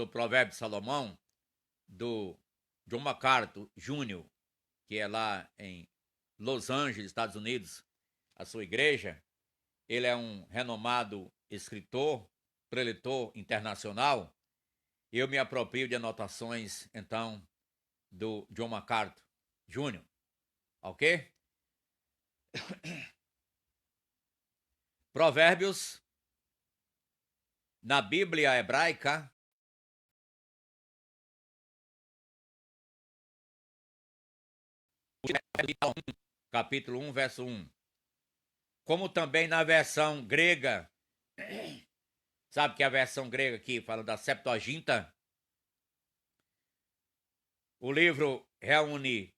sobre Provérbios de Salomão, do John MacArthur Jr., que é lá em Los Angeles, Estados Unidos, a sua igreja. Ele é um renomado escritor, preletor internacional. Eu me aproprio de anotações, então, do John MacArthur Jr., ok? Provérbios, na Bíblia hebraica, capítulo 1, verso 1. Como também na versão grega, sabe que a versão grega aqui fala da Septuaginta? O livro reúne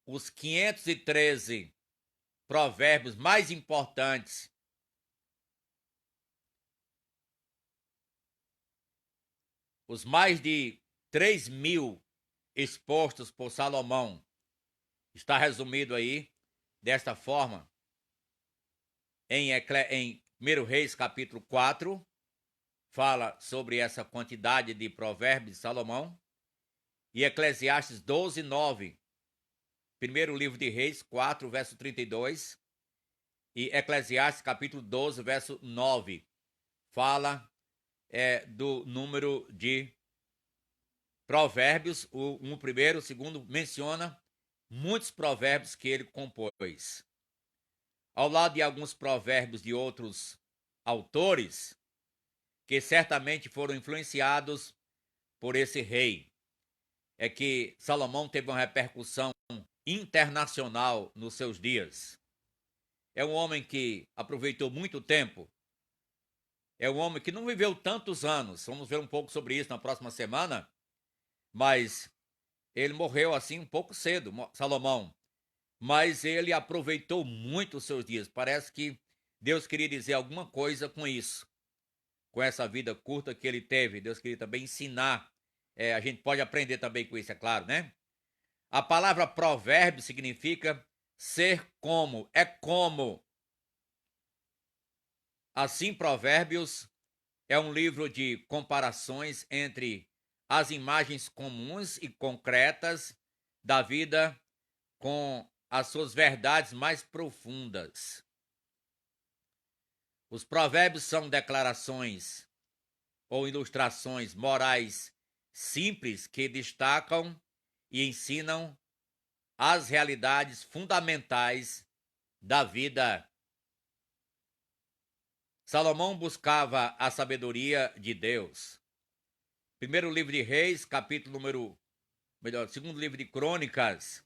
os 513 provérbios mais importantes os mais de 3.000 expostos por Salomão. Está resumido aí desta forma em 1 Reis capítulo 4, fala sobre essa quantidade de provérbios de Salomão, e Eclesiastes 12, 9. Primeiro livro de Reis 4, verso 32, e Eclesiastes capítulo 12, verso 9, fala do número de provérbios, o primeiro, o segundo menciona muitos provérbios que ele compôs. Ao lado de alguns provérbios de outros autores, que certamente foram influenciados por esse rei, é que Salomão teve uma repercussão internacional nos seus dias. É um homem que aproveitou muito tempo. É um homem que não viveu tantos anos. Vamos ver um pouco sobre isso na próxima semana. Mas ele morreu assim um pouco cedo, Salomão. Mas ele aproveitou muito os seus dias. Parece que Deus queria dizer alguma coisa com isso. Com essa vida curta que ele teve. Deus queria também ensinar. A gente pode aprender também com isso, é claro, né? A palavra provérbio significa ser como, é como. Assim, Provérbios é um livro de comparações entre as imagens comuns e concretas da vida com as suas verdades mais profundas. Os provérbios são declarações ou ilustrações morais simples que destacam e ensinam as realidades fundamentais da vida. Salomão buscava a sabedoria de Deus. Primeiro livro de Reis, segundo livro de Crônicas,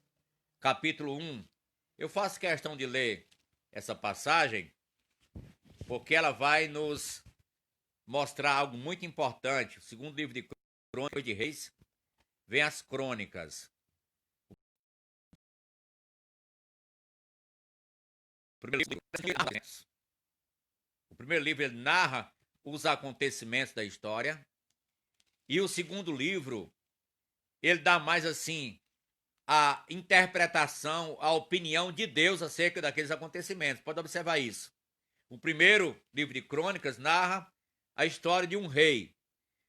capítulo 1. Eu faço questão de ler essa passagem porque ela vai nos mostrar algo muito importante. O segundo livro de Crônicas de Reis, vem as crônicas. O primeiro livro ele narra os acontecimentos da história. E o segundo livro, ele dá mais assim a interpretação, a opinião de Deus acerca daqueles acontecimentos. Pode observar isso. O primeiro livro de Crônicas narra a história de um rei.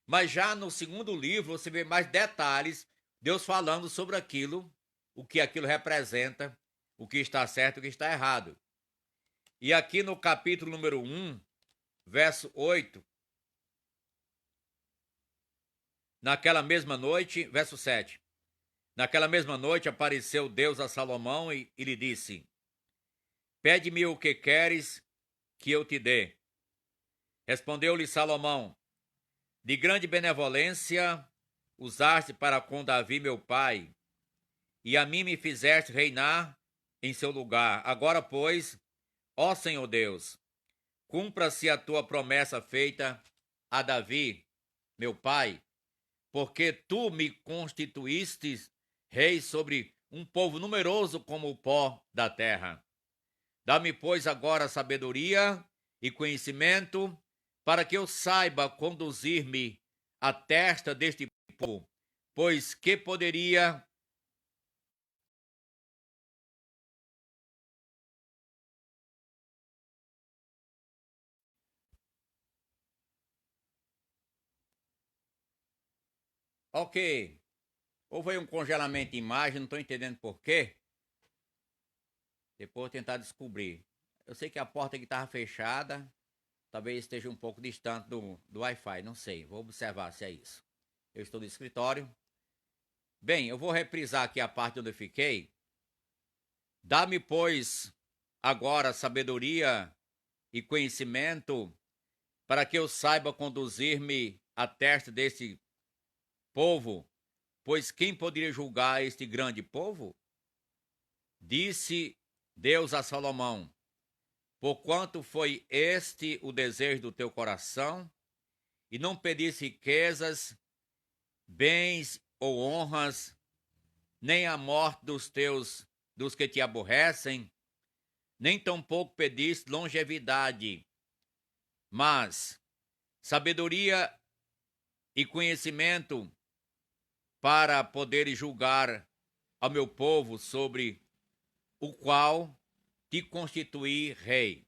Mas já no segundo livro você vê mais detalhes, Deus falando sobre aquilo, o que aquilo representa, o que está certo e o que está errado. E aqui no capítulo número 1, verso 8, naquela mesma noite, verso 7, naquela mesma noite apareceu Deus a Salomão e lhe disse: Pede-me o que queres que eu te dê. Respondeu-lhe Salomão: De grande benevolência usaste para com Davi meu pai, e a mim me fizeste reinar em seu lugar. Agora, pois, ó Senhor Deus, cumpra-se a tua promessa feita a Davi, meu pai, porque tu me constituíste rei sobre um povo numeroso como o pó da terra. Dá-me, pois, agora sabedoria e conhecimento, para que eu saiba conduzir-me à testa deste povo, pois que poderia Ok. Houve um congelamento de imagem, não estou entendendo por quê. Depois eu vou tentar descobrir. Eu sei que a porta aqui estava fechada. Talvez esteja um pouco distante do Wi-Fi, não sei. Vou observar se é isso. Eu estou no escritório. Bem, eu vou reprisar aqui a parte onde eu fiquei. Dá-me, pois, agora sabedoria e conhecimento, para que eu saiba conduzir-me à testa deste povo, pois quem poderia julgar este grande povo? Disse Deus a Salomão: porquanto foi este o desejo do teu coração, e não pediste riquezas, bens ou honras, nem a morte dos que te aborrecem, nem tampouco pediste longevidade, mas sabedoria e conhecimento para poderes julgar ao meu povo, sobre o qual te constituí rei.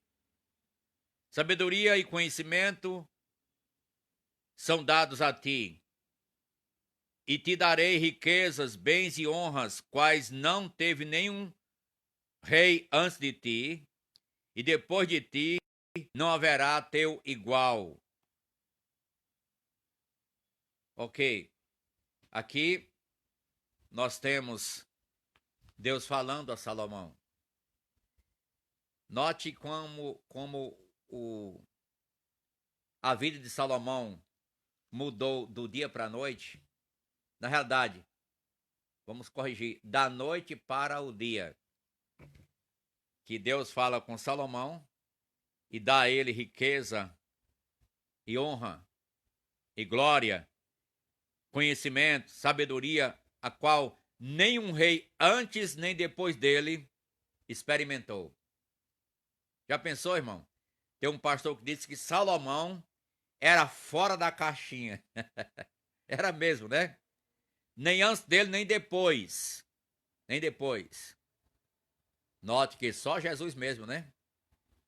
Sabedoria e conhecimento são dados a ti, e te darei riquezas, bens e honras, quais não teve nenhum rei antes de ti, e depois de ti não haverá teu igual. Ok, aqui nós temos Deus falando a Salomão. Note como a vida de Salomão mudou do dia para a noite. Na realidade, vamos corrigir, da noite para o dia. Que Deus fala com Salomão e dá a ele riqueza e honra e glória, conhecimento, sabedoria, a qual nenhum rei antes nem depois dele experimentou. Já pensou, irmão? Tem um pastor que disse que Salomão era fora da caixinha. Era mesmo, né? Nem antes dele, nem depois. Nem depois. Note que só Jesus mesmo, né?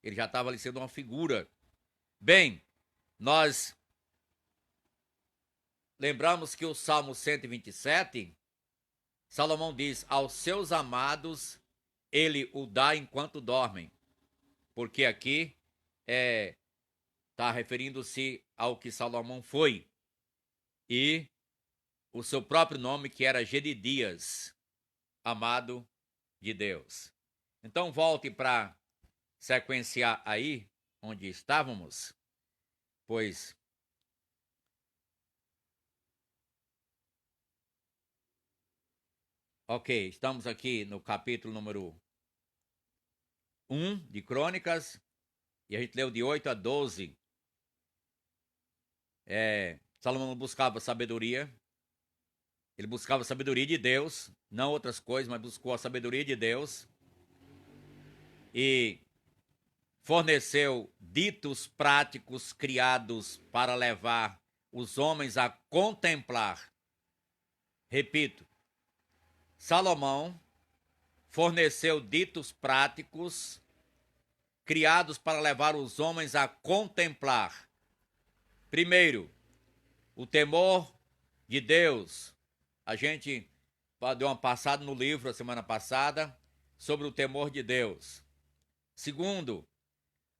Ele já estava ali sendo uma figura. Bem, nós lembramos que o Salmo 127, Salomão diz: aos seus amados ele o dá enquanto dormem. Porque aqui está referindo-se ao que Salomão foi. E o seu próprio nome, que era Gedidias, amado de Deus. Então volte para sequenciar aí onde estávamos, pois ok, estamos aqui no capítulo número 1 de Crônicas, e a gente leu de 8 a 12. Salomão buscava sabedoria, ele buscava a sabedoria de Deus, não outras coisas, mas buscou a sabedoria de Deus, e forneceu ditos práticos criados para levar os homens a contemplar. Repito, Salomão forneceu ditos práticos criados para levar os homens a contemplar. Primeiro, o temor de Deus. A gente deu uma passada no livro a semana passada sobre o temor de Deus. Segundo,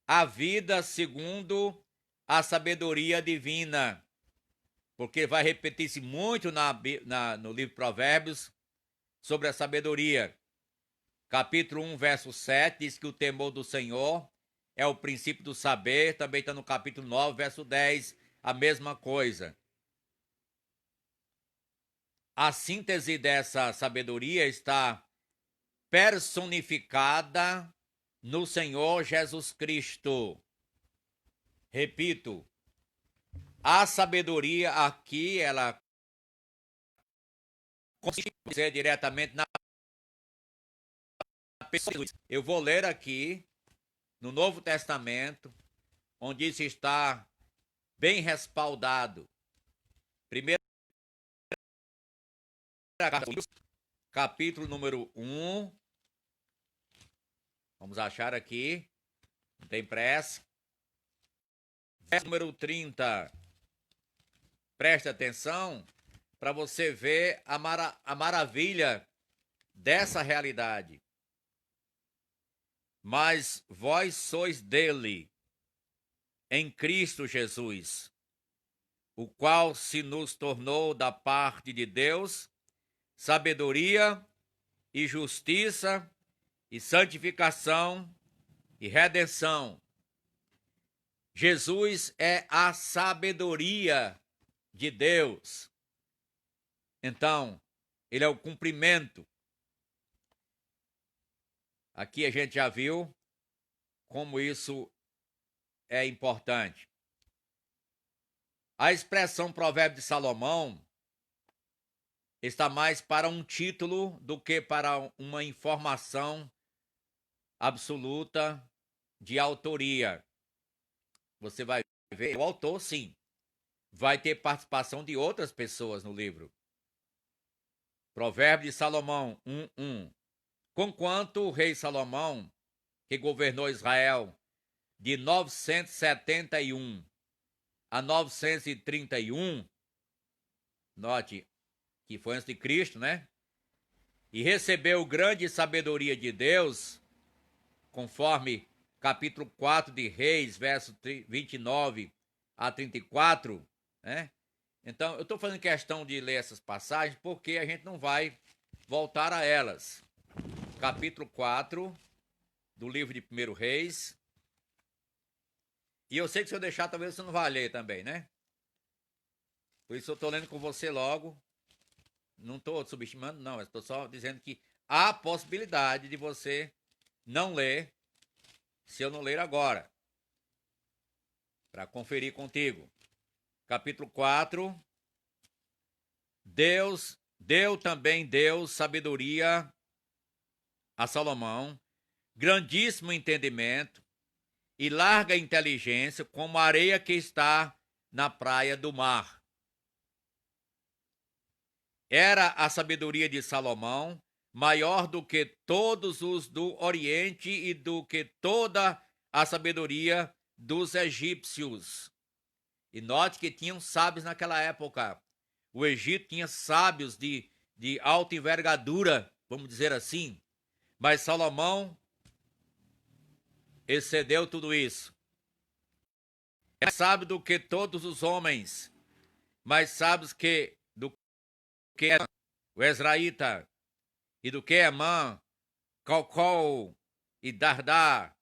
a vida segundo a sabedoria divina, porque vai repetir-se muito no livro de Provérbios sobre a sabedoria. Capítulo 1, verso 7, diz que o temor do Senhor é o princípio do saber. Também está no capítulo 9, verso 10, a mesma coisa. A síntese dessa sabedoria está personificada no Senhor Jesus Cristo. Repito, a sabedoria aqui, ela consiste diretamente na pessoa. Eu vou ler aqui no Novo Testamento, onde isso está bem respaldado. Primeiro, capítulo número 1. Vamos achar aqui. Não tem pressa. Verso número 30. Preste atenção. para você ver a maravilha dessa realidade. Mas vós sois dele, em Cristo Jesus, o qual se nos tornou da parte de Deus sabedoria e justiça e santificação e redenção. Jesus é a sabedoria de Deus. Então, ele é o cumprimento. Aqui a gente já viu como isso é importante. A expressão Provérbio de Salomão está mais para um título do que para uma informação absoluta de autoria. Você vai ver, o autor, sim, vai ter participação de outras pessoas no livro. Provérbio de Salomão 1:1. Conquanto o rei Salomão, que governou Israel de 971 a 931, note que foi antes de Cristo, né? E recebeu grande sabedoria de Deus, conforme capítulo 4 de Reis, verso 29 a 34, né? Então, eu estou fazendo questão de ler essas passagens porque a gente não vai voltar a elas. Capítulo 4 do livro de 1 Reis. E eu sei que se eu deixar, talvez você não vá ler também, né? Por isso eu estou lendo com você logo. Não estou subestimando, não. Estou só dizendo que há possibilidade de você não ler se eu não ler agora, para conferir contigo. Capítulo 4. Deu sabedoria a Salomão, grandíssimo entendimento e larga inteligência, como a areia que está na praia do mar. Era a sabedoria de Salomão maior do que todos os do Oriente e do que toda a sabedoria dos egípcios. E note que tinham sábios naquela época. O Egito tinha sábios de alta envergadura, vamos dizer assim. Mas Salomão excedeu tudo isso. É mais sábio do que todos os homens, mais sábios do que o Ezraíta, e do que Emã, Calcol e Dardá,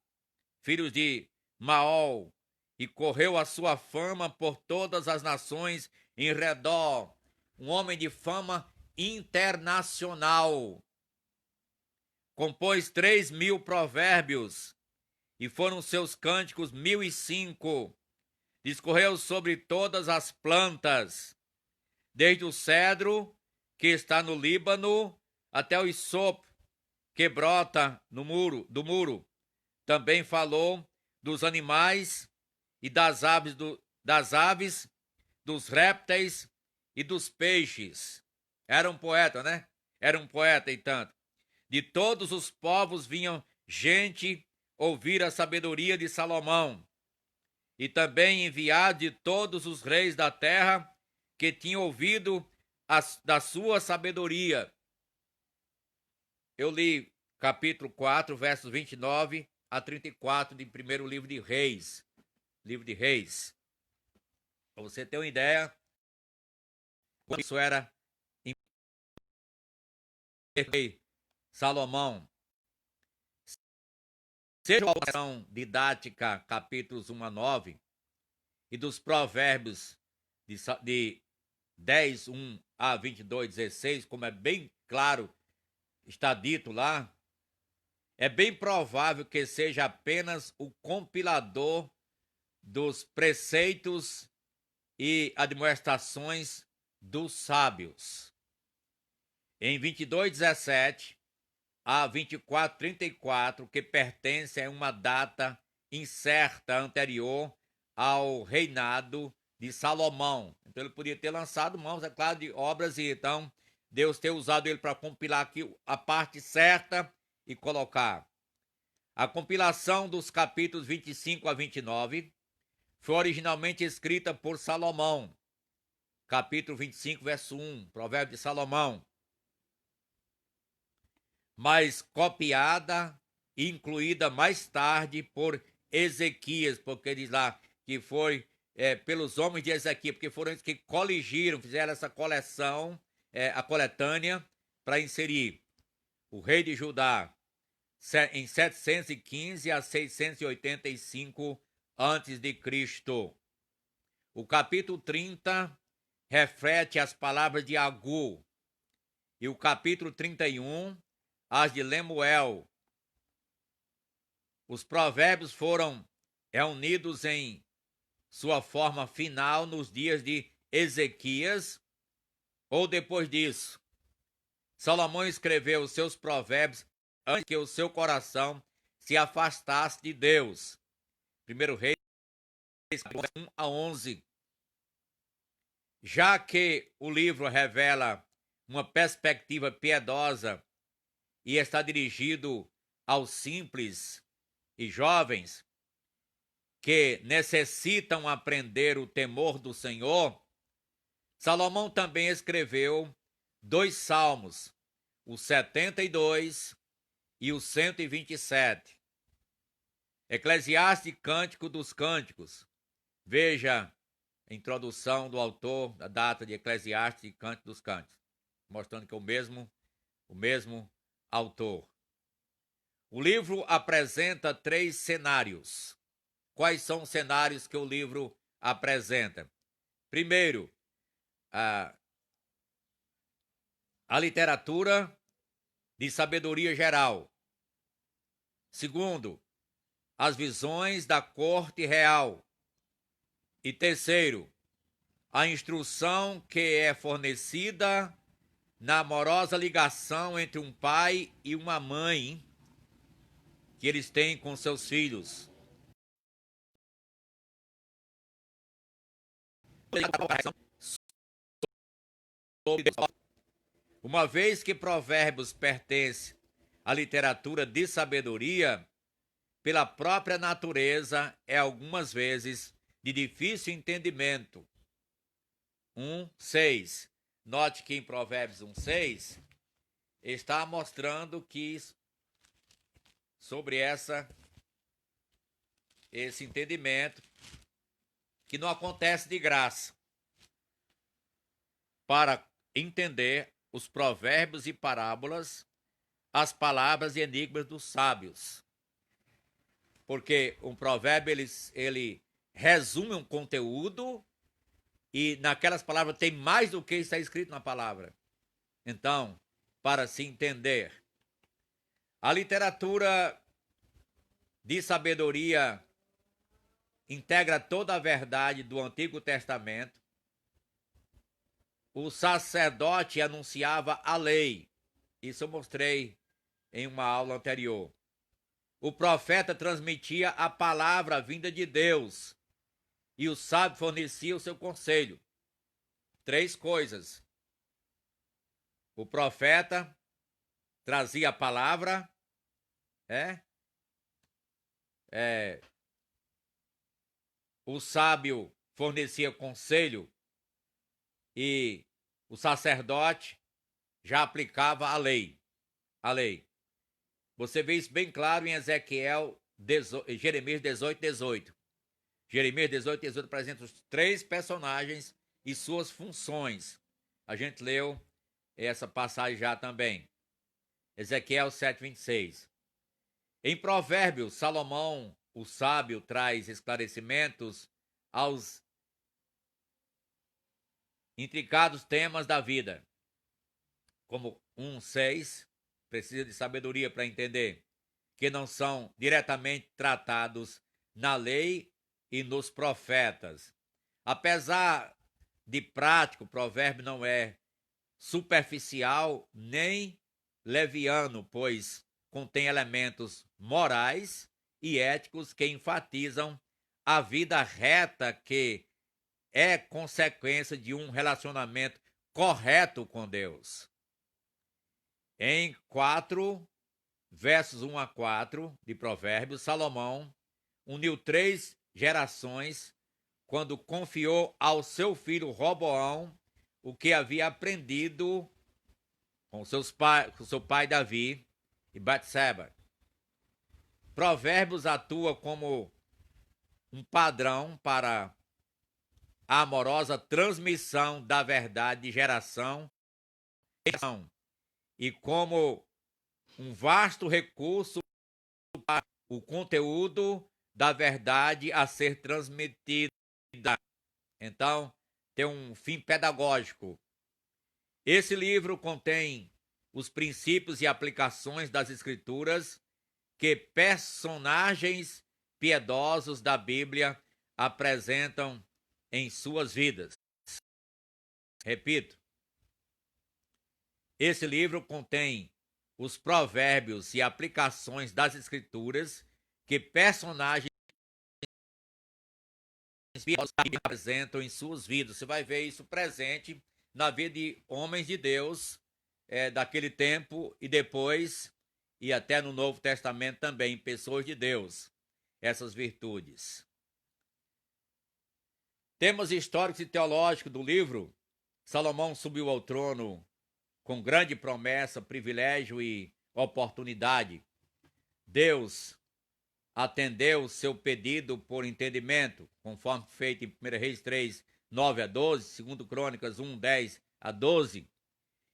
filhos de Maol, e correu a sua fama por todas as nações em redor. Um homem de fama internacional. Compôs 3.000 provérbios, e foram seus cânticos 1.005. Discorreu sobre todas as plantas, desde o cedro, que está no Líbano, até o isopo, que brota do muro. Também falou dos animais e das aves, dos répteis e dos peixes. Era um poeta, né? Era um poeta e tanto. De todos os povos vinham gente ouvir a sabedoria de Salomão. E também enviado de todos os reis da terra que tinham ouvido da sua sabedoria. Eu li capítulo 4, versos 29 a 34 de primeiro livro de Reis. Livro de Reis. Para você ter uma ideia, como isso era em Salomão. Seja a oração didática, capítulos 1 a 9, e dos provérbios de 10, 1 a 22, 16, como é bem claro, está dito lá, é bem provável que seja apenas o compilador dos preceitos e admoestações dos sábios. Em 22:17 a 24:34, que pertence a uma data incerta anterior ao reinado de Salomão. Então ele podia ter lançado mãos, é claro, de obras, e então Deus ter usado ele para compilar aqui a parte certa e colocar. A compilação dos capítulos 25 a 29 foi originalmente escrita por Salomão, capítulo 25, verso 1, provérbio de Salomão. Mas copiada e incluída mais tarde por Ezequias, porque diz lá que foi pelos homens de Ezequias, porque foram eles que coligiram, fizeram essa coleção, a coletânea, para inserir o rei de Judá em 715 a 685 a.C. O capítulo 30 reflete as palavras de Agur e o capítulo 31 as de Lemuel. Os provérbios foram reunidos em sua forma final nos dias de Ezequias ou depois disso. Salomão escreveu os seus provérbios antes que o seu coração se afastasse de Deus. 1 Reis 1 a 11. Já que o livro revela uma perspectiva piedosa e está dirigido aos simples e jovens que necessitam aprender o temor do Senhor, Salomão também escreveu 2 salmos, o 72 e o 127. Eclesiastes e Cântico dos Cânticos. Veja a introdução do autor, da data de Eclesiastes e Cântico dos Cânticos, mostrando que é o mesmo autor. O livro apresenta 3 cenários. Quais são os cenários que o livro apresenta? Primeiro, a literatura de sabedoria geral. Segundo, as visões da corte real. E terceiro, a instrução que é fornecida na amorosa ligação entre um pai e uma mãe que eles têm com seus filhos. Uma vez que Provérbios pertence à literatura de sabedoria, pela própria natureza é algumas vezes de difícil entendimento. 1:6. Note que em Provérbios 1:6 está mostrando que sobre esse entendimento que não acontece de graça. Para entender os provérbios e parábolas, as palavras e enigmas dos sábios. Porque um provérbio, ele resume um conteúdo e naquelas palavras tem mais do que está escrito na palavra. Então, para se entender, a literatura de sabedoria integra toda a verdade do Antigo Testamento. O sacerdote anunciava a lei. Isso eu mostrei em uma aula anterior. O profeta transmitia a palavra vinda de Deus. E o sábio fornecia o seu conselho. 3 coisas. O profeta trazia a palavra, o sábio fornecia conselho e o sacerdote já aplicava a lei. Você vê isso bem claro em Jeremias 18:18. Jeremias 18:18 apresenta os 3 personagens e suas funções. A gente leu essa passagem já também. Ezequiel 7:26. Em Provérbios, Salomão, o sábio, traz esclarecimentos aos intricados temas da vida, como 1:6, precisa de sabedoria para entender, que não são diretamente tratados na lei e nos profetas. Apesar de prático, o provérbio não é superficial nem leviano, pois contém elementos morais e éticos que enfatizam a vida reta que é consequência de um relacionamento correto com Deus. Em 4, versos 1 a 4 de Provérbios, Salomão uniu 3 gerações quando confiou ao seu filho Roboão o que havia aprendido com seu pai Davi e Batseba. Provérbios atua como um padrão para a amorosa transmissão da verdade de geração em geração e como um vasto recurso para o conteúdo da verdade a ser transmitida. Então, tem um fim pedagógico. Esse livro contém os princípios e aplicações das Escrituras que personagens piedosos da Bíblia apresentam em suas vidas. Repito, esse livro contém os provérbios e aplicações das Escrituras que personagens piedosos da Bíblia apresentam em suas vidas. Você vai ver isso presente na vida de homens de Deus daquele tempo e depois, e até no Novo Testamento também, pessoas de Deus, essas virtudes. Temas históricos e teológicos do livro: Salomão subiu ao trono com grande promessa, privilégio e oportunidade. Deus atendeu seu pedido por entendimento, conforme feito em 1 Reis 3, 9 a 12, 2 Crônicas 1, 10 a 12.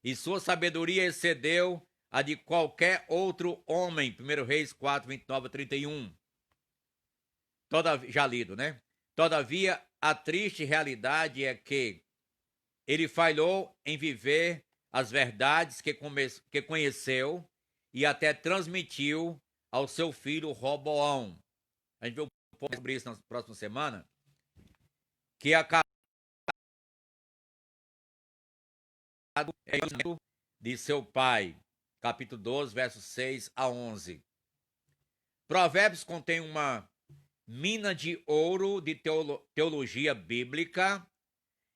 E sua sabedoria excedeu a de qualquer outro homem, 1 Reis 4, 29 a 31. Já lido, né? Todavia, a triste realidade é que ele falhou em viver as verdades que conheceu e até transmitiu ao seu filho Roboão. A gente vê um pouco sobre isso na próxima semana, que acabou de seu pai, capítulo 12, versos 6 a 11. Provérbios contém uma mina de ouro de teologia bíblica,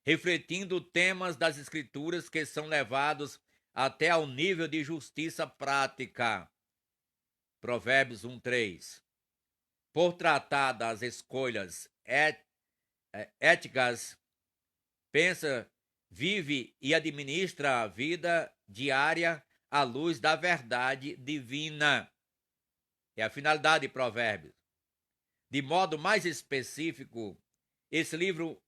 refletindo temas das Escrituras que são levados até ao nível de justiça prática. Provérbios 1:3. Por tratar das escolhas éticas, pensa, vive e administra a vida diária à luz da verdade divina. É a finalidade de Provérbios. De modo mais específico, esse livro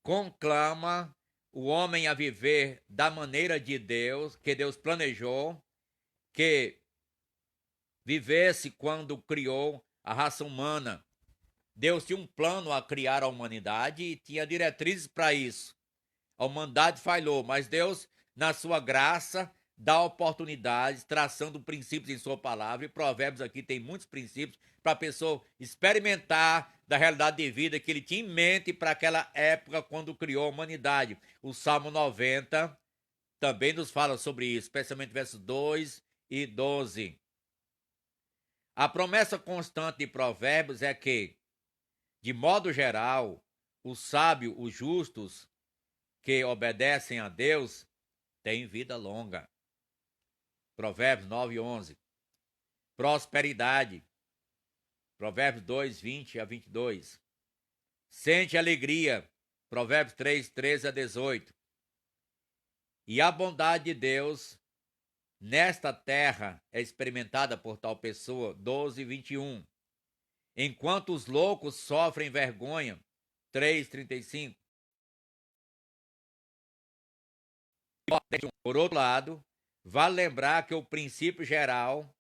conclama o homem a viver da maneira de Deus, que Deus planejou que vivesse quando criou a raça humana. Deus tinha um plano a criar a humanidade e tinha diretrizes para isso. A humanidade falhou, mas Deus, na sua graça, dá oportunidades, traçando princípios em sua palavra. E Provérbios aqui tem muitos princípios para a pessoa experimentar da realidade de vida que ele tinha em mente para aquela época quando criou a humanidade. O Salmo 90 também nos fala sobre isso, especialmente versos 2 e 12. A promessa constante de Provérbios é que, de modo geral, os sábios, os justos, que obedecem a Deus, têm vida longa. Provérbios 9 e 11. Prosperidade. Provérbios 2, 20 a 22. Sente alegria. Provérbios 3, 13 a 18. E a bondade de Deus nesta terra é experimentada por tal pessoa. 12, 21. Enquanto os loucos sofrem vergonha. 3, 35. Por outro lado, vale lembrar que o princípio geral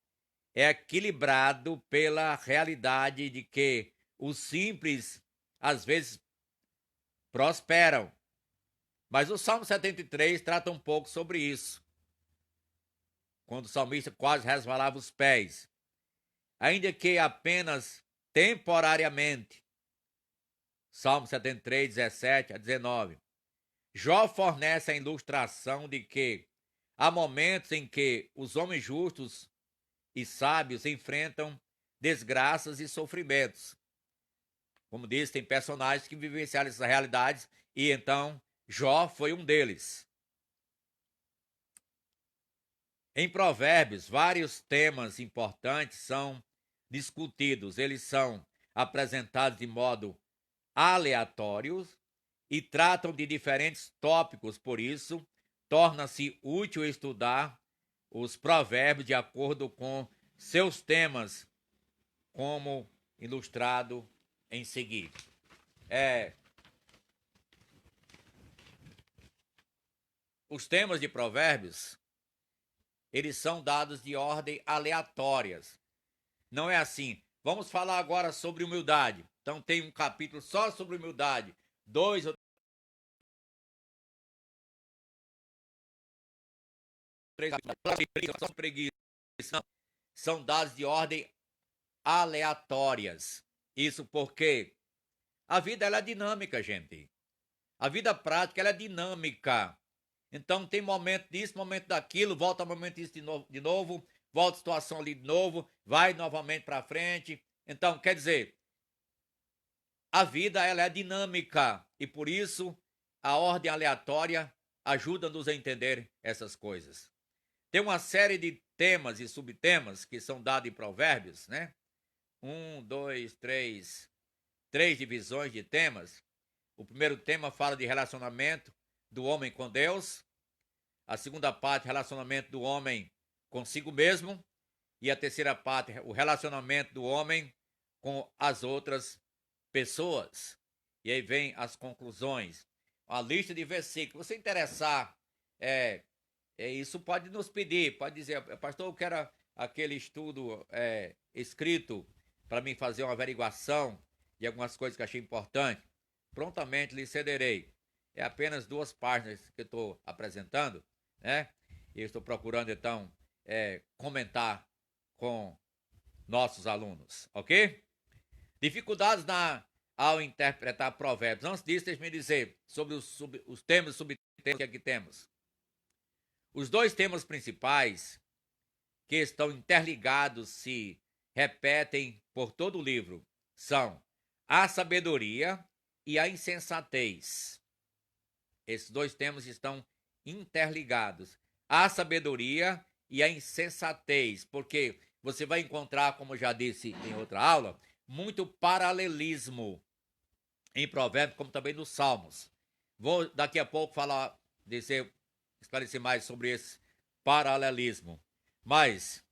é equilibrado pela realidade de que os simples, às vezes, prosperam. Mas o Salmo 73 trata um pouco sobre isso, quando o salmista quase resvalava os pés. Ainda que apenas temporariamente. Salmo 73, 17 a 19. Jó fornece a ilustração de que há momentos em que os homens justos e sábios enfrentam desgraças e sofrimentos. Como disse, tem personagens que vivenciaram essas realidades e então Jó foi um deles. Em Provérbios, vários temas importantes são discutidos. Eles são apresentados de modo aleatórios e tratam de diferentes tópicos, por isso, torna-se útil estudar os provérbios de acordo com seus temas, como ilustrado em seguida. Os temas de provérbios, eles são dados de ordem aleatórias. Não é assim. Vamos falar agora sobre humildade. Então tem um capítulo só sobre humildade. 2 ou 3 sobre preguiça. São dados de ordem aleatórias. Isso porque a vida ela é dinâmica, gente. A vida prática ela é dinâmica. Então tem momento disso, momento daquilo, volta momento disso de novo, volta a situação ali de novo, vai novamente para frente. Então, quer dizer, a vida ela é dinâmica e por isso a ordem aleatória ajuda-nos a entender essas coisas. Tem uma série de temas e subtemas que são dados em provérbios, né? 1, 2, 3, 3 divisões de temas. O primeiro tema fala de relacionamento do homem com Deus. A segunda parte, relacionamento do homem consigo mesmo. E a terceira parte, o relacionamento do homem com as outras pessoas. E aí vem as conclusões. A lista de versículos. Se você interessar, isso pode nos pedir, pode dizer, pastor, eu quero aquele estudo escrito para mim fazer uma averiguação de algumas coisas que achei importante. Prontamente lhe cederei. É apenas 2 páginas que eu estou apresentando, né? E eu estou procurando, então, comentar com nossos alunos, ok? Dificuldades ao interpretar provérbios. Antes disso, deixe-me dizer sobre os temas e subtemas que aqui temos. Os 2 temas principais que estão interligados se repetem por todo o livro são a sabedoria e a insensatez. Esses 2 temas estão interligados. A sabedoria e a insensatez, porque você vai encontrar, como já disse em outra aula, muito paralelismo em Provérbios, como também nos Salmos. Vou daqui a pouco esclarecer mais sobre esse paralelismo. Mas,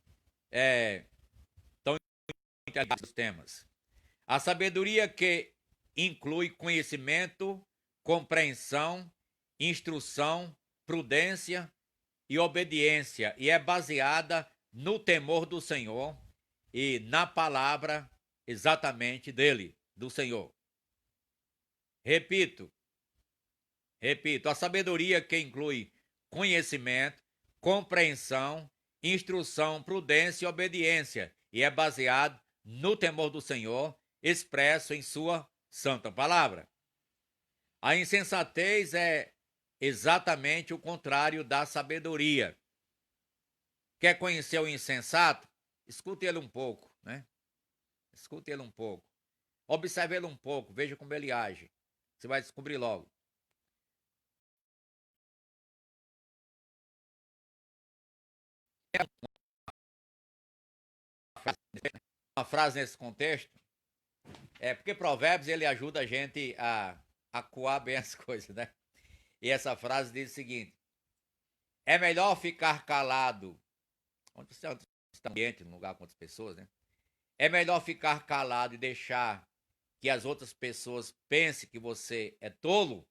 estão interligados os temas. A sabedoria que inclui conhecimento, compreensão, instrução, prudência e obediência, e é baseada no temor do Senhor e na palavra exatamente dele, do Senhor. Repito, a sabedoria que inclui conhecimento, compreensão, instrução, prudência e obediência, e é baseado no temor do Senhor, expresso em sua santa palavra. A insensatez é exatamente o contrário da sabedoria. Quer conhecer o insensato? Escute ele um pouco, né? Escute ele um pouco. Observe ele um pouco, veja como ele age. Você vai descobrir logo. Uma frase nesse contexto, porque Provérbios ele ajuda a gente a coar bem as coisas, né? E essa frase diz o seguinte: é melhor ficar calado, onde você está ambiente, num lugar com outras pessoas, né? É melhor ficar calado e deixar que as outras pessoas pensem que você é tolo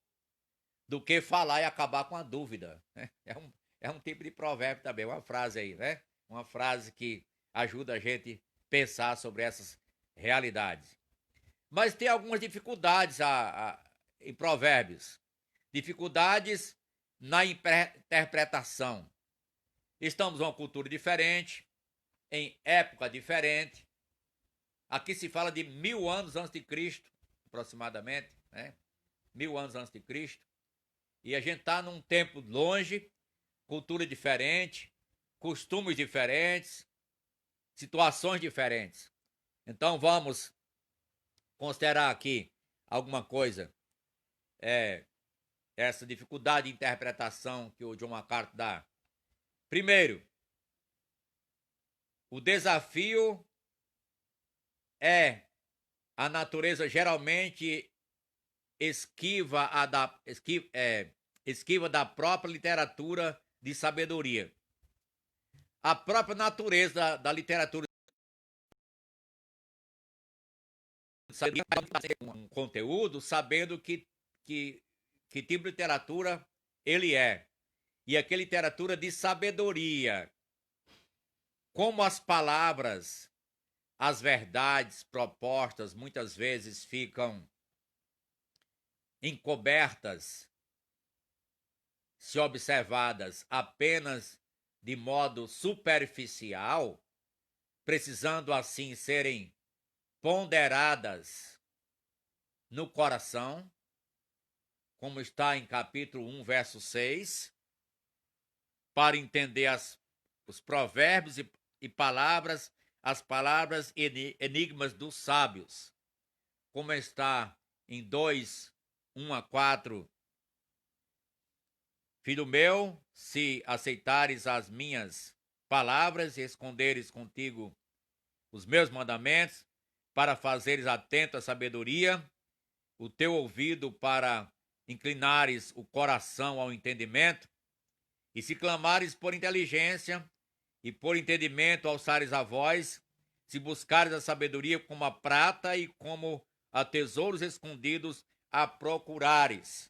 do que falar e acabar com a dúvida, né? É um tipo de provérbio também, uma frase aí, né? Uma frase que ajuda a gente a pensar sobre essas realidades. Mas tem algumas dificuldades em provérbios. Dificuldades na interpretação. Estamos em uma cultura diferente, em época diferente. Aqui se fala de 1000 anos antes de Cristo, aproximadamente, né? 1000 anos antes de Cristo. E a gente está num tempo longe, cultura diferente, costumes diferentes, situações diferentes. Então vamos considerar aqui alguma coisa, essa dificuldade de interpretação que o John MacArthur dá. Primeiro, o desafio é a natureza geralmente esquiva, esquiva da própria literatura de sabedoria. A própria natureza da literatura um conteúdo sabendo que tipo de literatura ele é. E aqui é literatura de sabedoria. Como as palavras, as verdades propostas muitas vezes ficam encobertas, se observadas apenas de modo superficial, precisando assim serem ponderadas no coração, como está em capítulo 1, verso 6, para entender os provérbios e palavras, as palavras enigmas dos sábios, como está em 2, 1 a 4. Filho meu, se aceitares as minhas palavras e esconderes contigo os meus mandamentos, para fazeres atento à sabedoria, o teu ouvido para inclinares o coração ao entendimento, e se clamares por inteligência e por entendimento alçares a voz, se buscares a sabedoria como a prata e como a tesouros escondidos a procurares.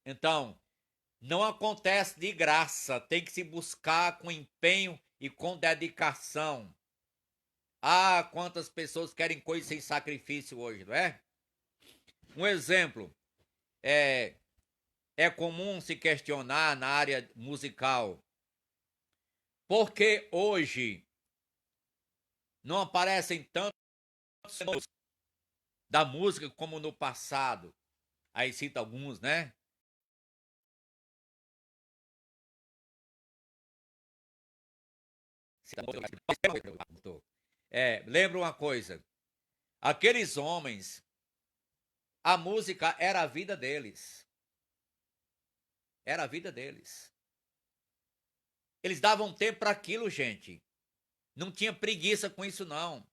Então, não acontece de graça, tem que se buscar com empenho e com dedicação. Ah, quantas pessoas querem coisas sem sacrifício hoje, não é? Um exemplo, é comum se questionar na área musical, por que hoje não aparecem tantos da música como no passado? Aí cita alguns, né? Lembra uma coisa, aqueles homens, a música era a vida deles. Era a vida deles. Eles davam tempo para aquilo, gente. Não tinha preguiça com isso, não.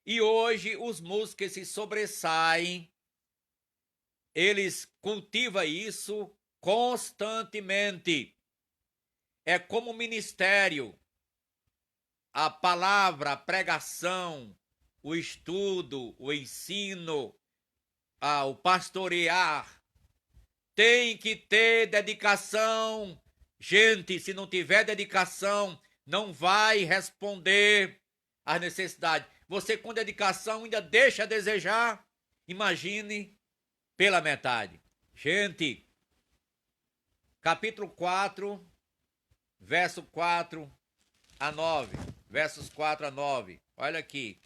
E hoje os músicos se sobressaem, eles cultivam isso constantemente. É como ministério. A palavra, a pregação, o estudo, o ensino, o pastorear, tem que ter dedicação. Gente, se não tiver dedicação, não vai responder às necessidades. Você com dedicação ainda deixa a desejar, imagine pela metade. Gente, capítulo 4, verso 4 a 9. Versos 4 a 9. Olha aqui.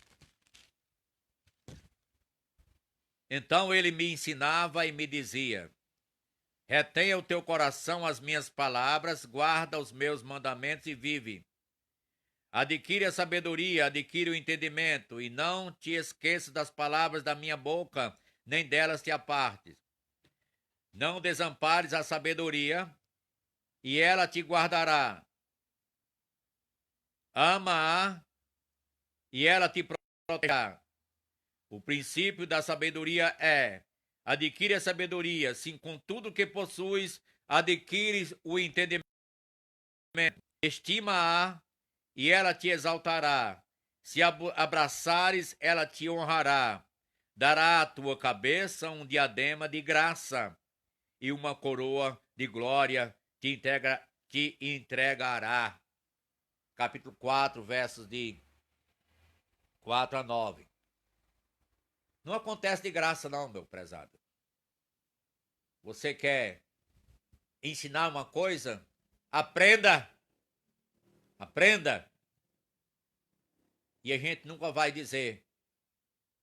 Então ele me ensinava e me dizia: retenha o teu coração as minhas palavras, guarda os meus mandamentos e vive. Adquire a sabedoria, adquire o entendimento, e não te esqueças das palavras da minha boca, nem delas te apartes. Não desampares a sabedoria, e ela te guardará. Ama-a, e ela te protegerá. O princípio da sabedoria é: adquire a sabedoria, sim, com tudo que possuis, adquires o entendimento. Estima-a, e ela te exaltará. Se abraçares, ela te honrará. Dará à tua cabeça um diadema de graça, e uma coroa de glória te entregará. Capítulo 4, versos de 4 a 9. Não acontece de graça não, meu prezado. Você quer ensinar uma coisa? Aprenda! Aprenda! E a gente nunca vai dizer,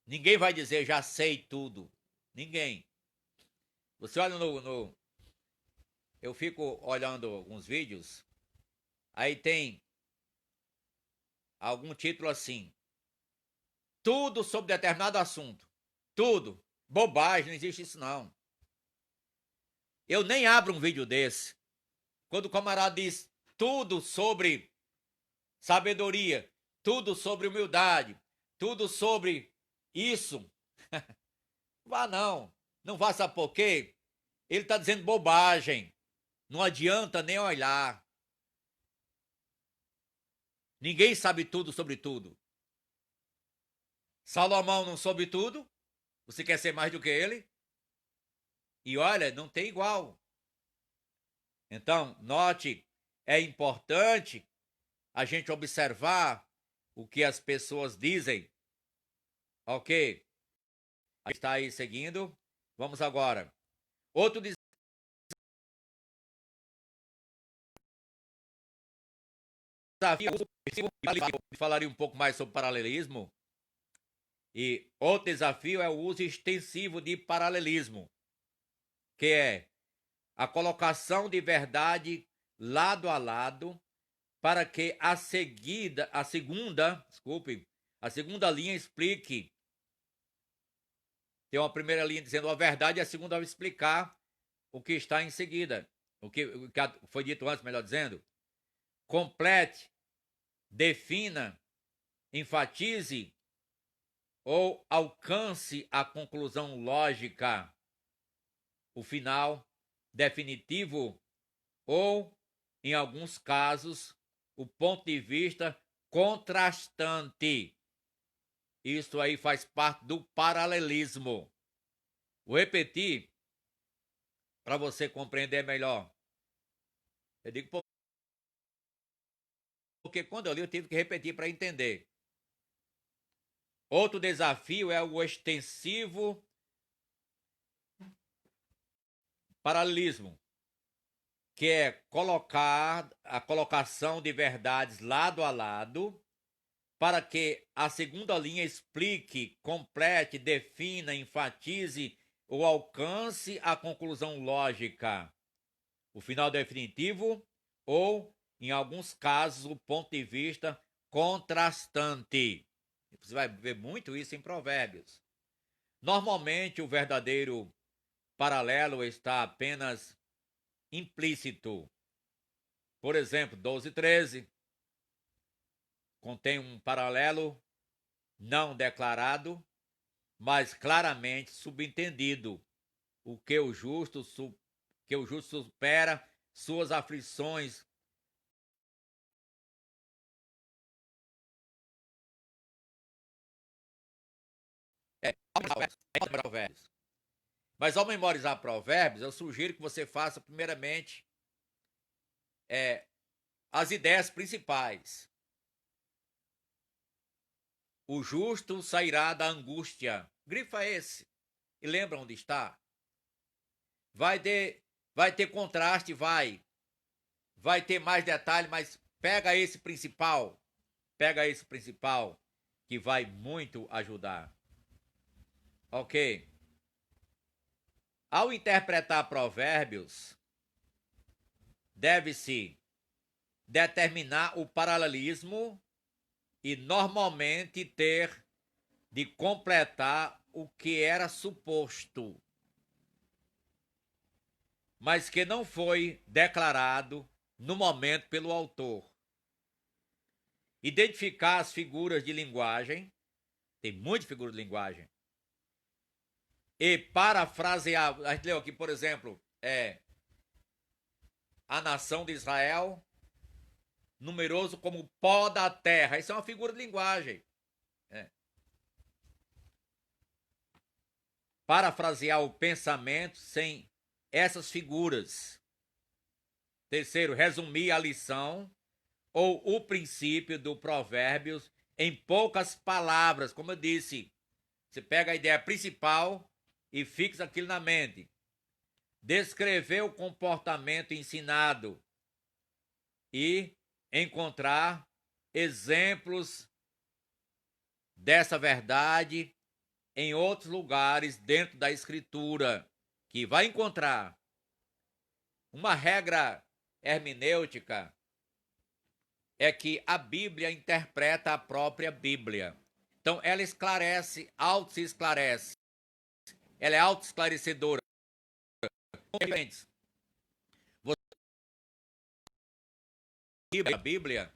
ninguém vai dizer, já sei tudo. Ninguém. Você olha eu fico olhando alguns vídeos, aí tem algum título assim, tudo sobre determinado assunto. Tudo. Bobagem, não existe isso não. Eu nem abro um vídeo desse. Quando o camarada diz tudo sobre sabedoria, tudo sobre humildade, tudo sobre isso, vá não. Não vá, sabe por quê? Ele está dizendo bobagem. Não adianta nem olhar. Ninguém sabe tudo sobre tudo. Salomão não soube tudo. Você quer ser mais do que ele? E olha, não tem igual. Então, note, é importante a gente observar o que as pessoas dizem. Ok? Está aí seguindo. Vamos agora. Outro desafio, falaria um pouco mais sobre paralelismo. E outro desafio é o uso extensivo de paralelismo, que é a colocação de verdade lado a lado para que a segunda linha explique. Tem uma primeira linha dizendo a verdade e a segunda vai explicar o que está em seguida. O que foi dito antes, melhor dizendo. Complete, defina, enfatize ou alcance a conclusão lógica, o final definitivo ou, em alguns casos, o ponto de vista contrastante. Isso aí faz parte do paralelismo. Vou repetir para você compreender melhor. Eu digo porque quando eu li eu tive que repetir para entender. Outro desafio é o extensivo paralelismo, que é colocar a colocação de verdades lado a lado para que a segunda linha explique, complete, defina, enfatize ou alcance a conclusão lógica, o final definitivo ou, em alguns casos, o ponto de vista contrastante. Você vai ver muito isso em Provérbios. Normalmente, o verdadeiro paralelo está apenas implícito. Por exemplo, 12:13 contém um paralelo não declarado, mas claramente subentendido. O que o justo supera suas aflições. Provérbios. Mas ao memorizar provérbios, eu sugiro que você faça primeiramente as ideias principais. O justo sairá da angústia. Grifa esse. E lembra onde está? Vai ter contraste, vai ter mais detalhe, mas pega esse principal. Pega esse principal que vai muito ajudar. Ok. Ao interpretar provérbios, deve-se determinar o paralelismo e normalmente ter de completar o que era suposto, mas que não foi declarado no momento pelo autor. Identificar as figuras de linguagem, tem muitas figuras de linguagem, e parafrasear. A gente leu aqui, por exemplo, a nação de Israel, numeroso como o pó da terra. Isso é uma figura de linguagem. Parafrasear o pensamento sem essas figuras. Terceiro, resumir a lição ou o princípio do Provérbios em poucas palavras. Como eu disse, você pega a ideia principal e fixa aquilo na mente. Descrever o comportamento ensinado e encontrar exemplos dessa verdade em outros lugares dentro da Escritura, que vai encontrar uma regra hermenêutica é que a Bíblia interpreta a própria Bíblia. Então ela esclarece, se esclarece. Ela é autoesclarecedora. A Bíblia,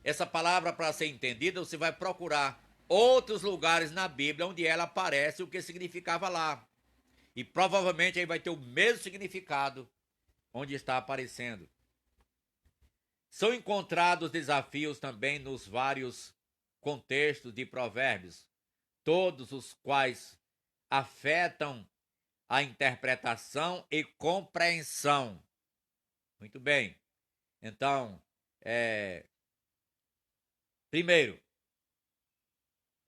essa palavra para ser entendida, você vai procurar outros lugares na Bíblia onde ela aparece o que significava lá. E provavelmente aí vai ter o mesmo significado onde está aparecendo. São encontrados desafios também nos vários contextos de Provérbios, todos os quais afetam a interpretação e compreensão. Muito bem. Então, primeiro,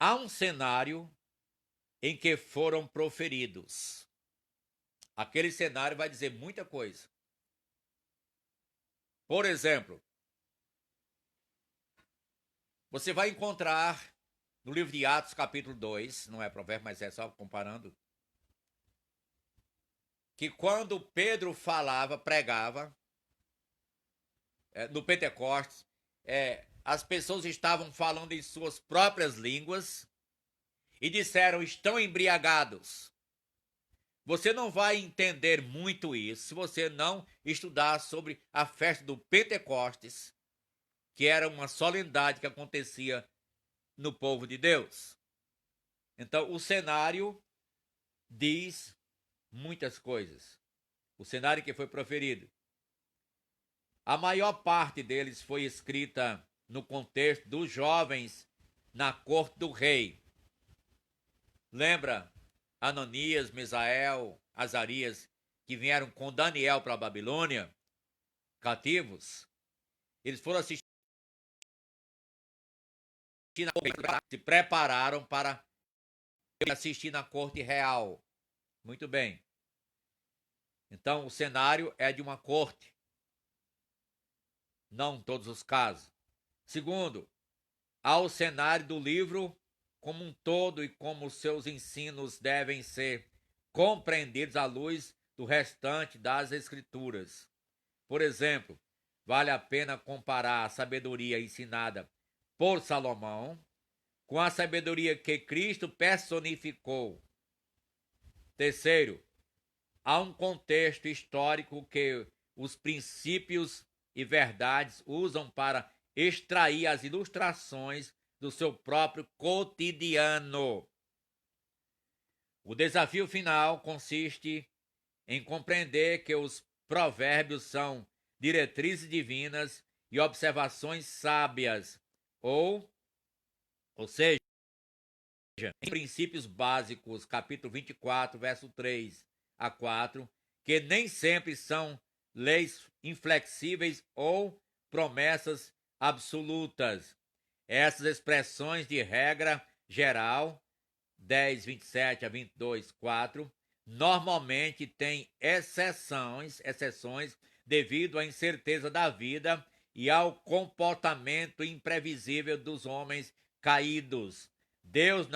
há um cenário em que foram proferidos. Aquele cenário vai dizer muita coisa. Por exemplo, você vai encontrar no livro de Atos, capítulo 2, não é provérbio, mas é só comparando, que quando Pedro falava, pregava, no Pentecostes, as pessoas estavam falando em suas próprias línguas e disseram, estão embriagados. Você não vai entender muito isso se você não estudar sobre a festa do Pentecostes, que era uma solenidade que acontecia no povo de Deus. Então, o cenário diz muitas coisas. O cenário que foi proferido. A maior parte deles foi escrita no contexto dos jovens na corte do rei. Lembra Ananias, Misael, Azarias, que vieram com Daniel para a Babilônia, cativos? Eles foram assistir, se prepararam para assistir na corte real. Muito bem. Então, o cenário é de uma corte. Não em todos os casos. Segundo, há o cenário do livro como um todo e como seus ensinos devem ser compreendidos à luz do restante das Escrituras. Por exemplo, vale a pena comparar a sabedoria ensinada por Salomão com a sabedoria que Cristo personificou. Terceiro, há um contexto histórico que os princípios e verdades usam para extrair as ilustrações do seu próprio cotidiano. O desafio final consiste em compreender que os provérbios são diretrizes divinas e observações sábias, ou seja, em princípios básicos, capítulo 24, verso 3 a 4, que nem sempre são leis inflexíveis ou promessas absolutas. Essas expressões de regra geral, 10, 27 a 22, 4, normalmente têm exceções devido à incerteza da vida e ao comportamento imprevisível dos homens caídos. Deus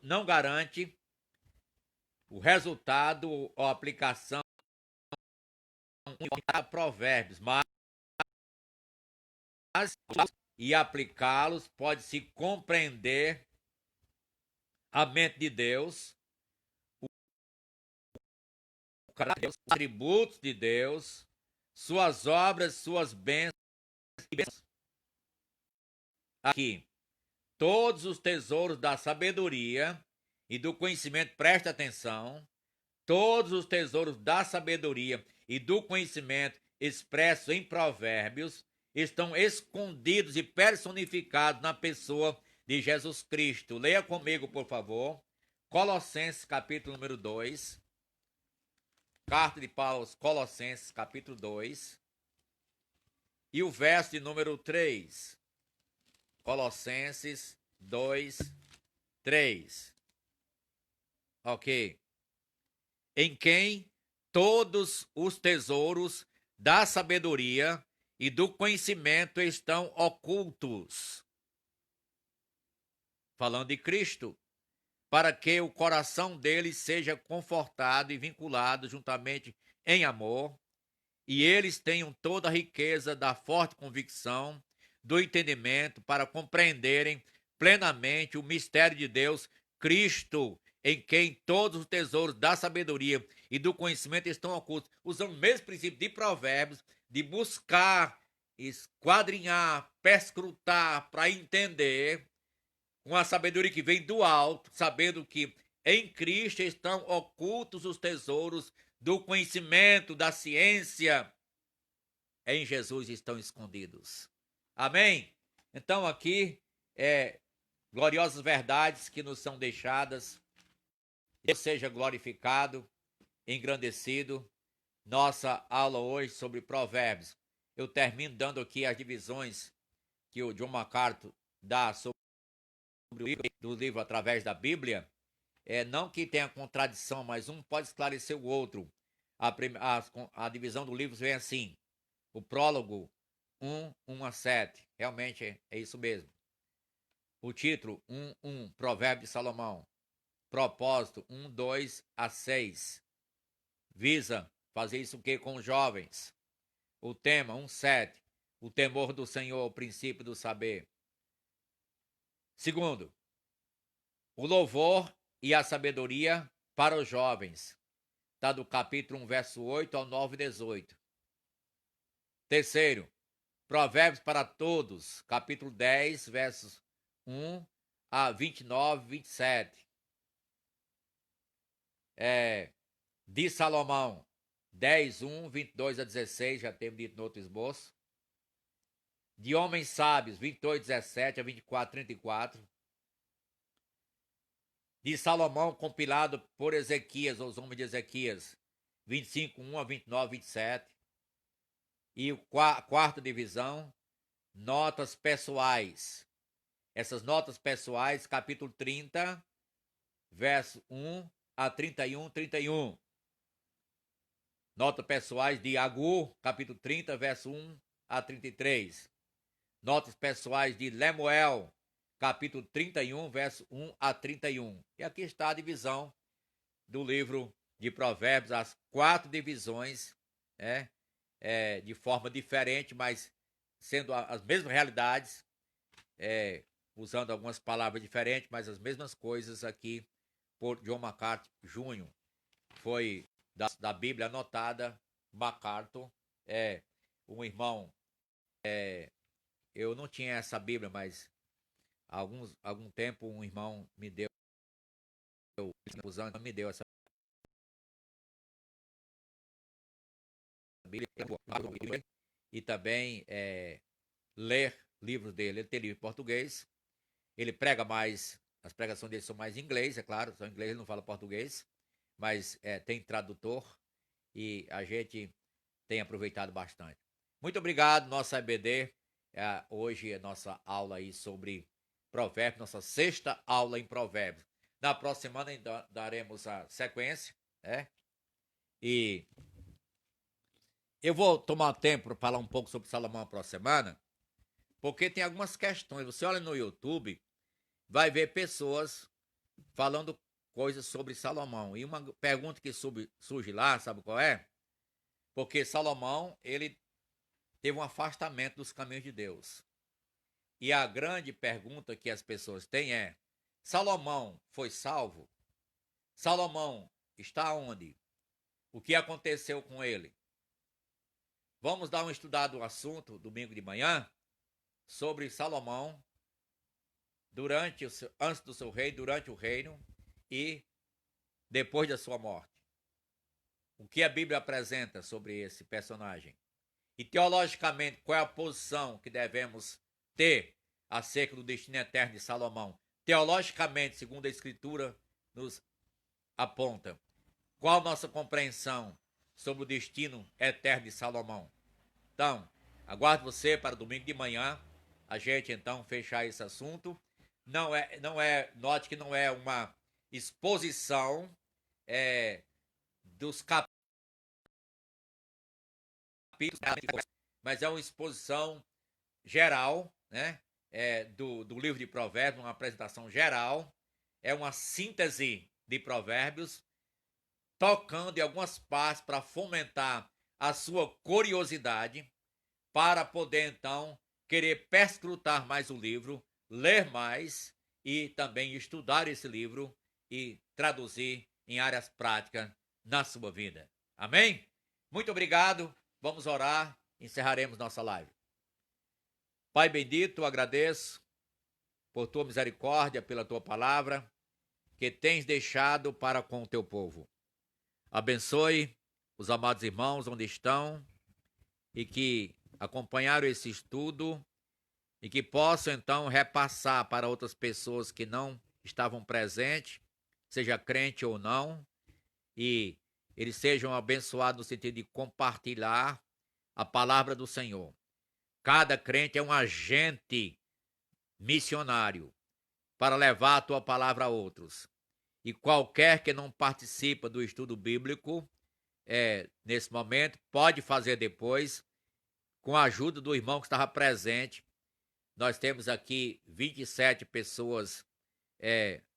não garante o resultado ou aplicação a provérbios, mas e aplicá-los pode-se compreender a mente de Deus, os atributos de Deus, suas obras, suas bênçãos. Aqui, todos os tesouros da sabedoria e do conhecimento, presta atenção, todos os tesouros da sabedoria e do conhecimento expressos em provérbios estão escondidos e personificados na pessoa de Jesus Cristo. Leia comigo, por favor, Colossenses, capítulo número 2. Carta de Paulo aos Colossenses, capítulo 2. E o verso de número 3. Colossenses 2, 3. Ok. Em quem todos os tesouros da sabedoria e do conhecimento estão ocultos. Falando de Cristo, para que o coração deles seja confortado e vinculado juntamente em amor, e eles tenham toda a riqueza da forte convicção, do entendimento, para compreenderem plenamente o mistério de Deus, Cristo, em quem todos os tesouros da sabedoria e do conhecimento estão ocultos. Usando o mesmo princípio de Provérbios, de buscar, esquadrinhar, perscrutar, para entender, com a sabedoria que vem do alto, sabendo que Em Cristo estão ocultos os tesouros do conhecimento, da ciência. Em Jesus estão escondidos. Amém? Então aqui gloriosas verdades que nos são deixadas. Deus seja glorificado, engrandecido. Nossa aula hoje sobre Provérbios. Eu termino dando aqui as divisões que o John MacArthur dá sobre o livro através da Bíblia. Não que tenha contradição, mas um pode esclarecer o outro. A divisão do livro vem assim: o prólogo 1 a 7. Realmente é isso mesmo. O título 1, Provérbio de Salomão. Propósito 2 a 6. Visa fazer isso o que com os jovens. O tema 7. O temor do Senhor, o princípio do saber. Segundo, o louvor e a sabedoria para os jovens. Está do capítulo 1, verso 8 ao 9 e 18. Terceiro, Provérbios para todos, capítulo 10, versos 1 a 29 e 27. De Salomão, 10, 1, 22 a 16, já temos dito no outro esboço. De Homens Sábios, 28, 17 a 24, 34. De Salomão, compilado por Ezequias, os homens de Ezequias, 25, 1 a 29, 27. E a quarta divisão, notas pessoais. Essas notas pessoais, capítulo 30, verso 1 a 31, 31. Notas pessoais de Agur, capítulo 30, verso 1 a 33. Notas pessoais de Lemuel, capítulo 31, verso 1 a 31. E aqui está a divisão do livro de Provérbios, as 4 divisões, de forma diferente, mas sendo as mesmas realidades, usando algumas palavras diferentes, mas as mesmas coisas aqui por John MacArthur Jr. Foi da Bíblia anotada, MacArthur, um irmão, eu não tinha essa Bíblia, mas algum tempo um irmão me deu essa Bíblia e também ler livros dele. Ele tem livro em português, ele prega mais, as pregações dele são mais em inglês, é claro, são em inglês, ele não fala português, mas tem tradutor e a gente tem aproveitado bastante. Muito obrigado, nossa EBD. Hoje é nossa aula aí sobre Provérbios, nossa 6ª aula em Provérbios. Na próxima semana ainda daremos a sequência, E eu vou tomar tempo para falar um pouco sobre Salomão na próxima semana, porque tem algumas questões. Você olha no YouTube, vai ver pessoas falando coisas sobre Salomão. E uma pergunta que surge lá, sabe qual é? Porque Salomão, ele teve um afastamento dos caminhos de Deus. E a grande pergunta que as pessoas têm é: Salomão foi salvo? Salomão está onde? O que aconteceu com ele? Vamos dar uma estudada no assunto domingo de manhã sobre Salomão antes do seu reino, durante o reino e depois da sua morte. O que a Bíblia apresenta sobre esse personagem? E teologicamente, qual é a posição que devemos ter acerca do destino eterno de Salomão? Teologicamente, segundo a Escritura nos aponta, qual a nossa compreensão sobre o destino eterno de Salomão? Então, aguardo você para domingo de manhã, a gente então fechar esse assunto. Note que não é uma exposição dos capítulos, mas é uma exposição geral, do livro de Provérbios, uma apresentação geral, é uma síntese de Provérbios, tocando em algumas partes para fomentar a sua curiosidade, para poder então querer perscrutar mais o livro, ler mais e também estudar esse livro e traduzir em áreas práticas na sua vida. Amém? Muito obrigado. Vamos orar. Encerraremos nossa live. Pai bendito, agradeço por tua misericórdia, pela tua palavra, que tens deixado para com o teu povo. Abençoe os amados irmãos onde estão e que acompanharam esse estudo e que possam então repassar para outras pessoas que não estavam presentes, seja crente ou não, e eles sejam abençoados no sentido de compartilhar a palavra do Senhor. Cada crente é um agente missionário para levar a tua palavra a outros. E qualquer que não participa do estudo bíblico, nesse momento, pode fazer depois, com a ajuda do irmão que estava presente. Nós temos aqui 27 pessoas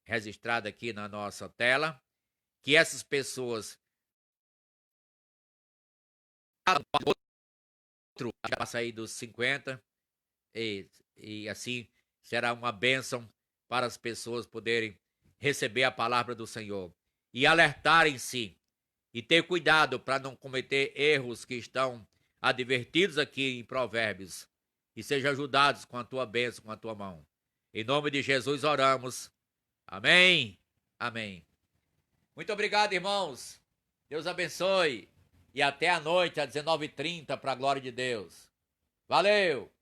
registradas aqui na nossa tela, que essas pessoas outro já sair dos 50 e assim será uma bênção para as pessoas poderem receber a palavra do Senhor e alertarem-se e ter cuidado para não cometer erros que estão advertidos aqui em Provérbios e sejam ajudados com a tua bênção, com a tua mão. Em nome de Jesus oramos. Amém. Amém. Muito obrigado, irmãos. Deus abençoe. E até a noite, às 19h30, para a glória de Deus. Valeu!